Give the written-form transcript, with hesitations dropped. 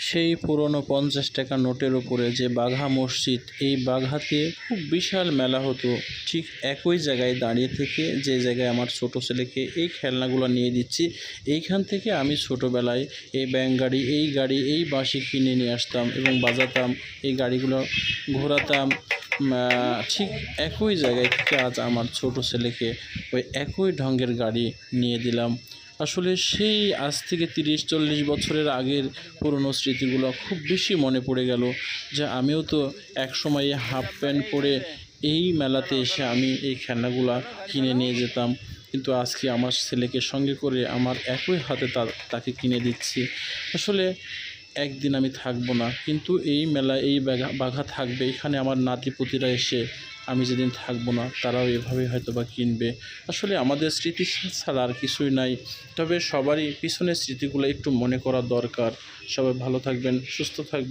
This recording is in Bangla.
সেই পুরনো 50 টাকা নোটের উপরে যে বাঘা মসজিদ, এই বাঘাতে খুব বিশাল মেলা হতো। ঠিক একই জায়গায় দাঁড়িয়ে থেকে যে জায়গায় আমার ছোট ছেলেকে এই খেলনাগুলো নিয়ে দিচ্ছি, এইখান থেকে আমি ছোটোবেলায় এই ব্যাঙ গাড়ি, এই বাঁশি কিনে নিয়ে আসতাম এবং বাজাতাম, এই গাড়িগুলো ঘোরাতাম। ঠিক একই জায়গায় থেকে আজ আমার ছোট ছেলেকে ওই একই ঢঙ্গের গাড়ি নিয়ে দিলাম। আসলে সেই আজ থেকে 30-40 বছরের আগের পুরনো স্মৃতিগুলো খুব বেশি মনে পড়ে গেল, যে আমিও তো একসময় হাফ প্যান্ট পরে এই মেলাতে এসে আমি এই খেলনাগুলা কিনে নিয়ে যেতাম, কিন্তু আজকে আমার ছেলেকে সঙ্গে করে আমার একই হাতে তাকে কিনে দিচ্ছি। আসলে একদিন আমি থাকবো না, কিন্তু এই মেলায় এই বাঘা থাকবে। এখানে আমার নাতিপুতিরা এসে আমি যেদিন থাকবো না, তারাও এভাবে হয়তো বা কিনবে। আসলে আমাদের স্মৃতি ছাড়া আর কিছুই নাই। তবে সবারই পিছনের স্মৃতিগুলো একটু মনে করা দরকার। সবাই ভালো থাকবেন, সুস্থ থাকবেন।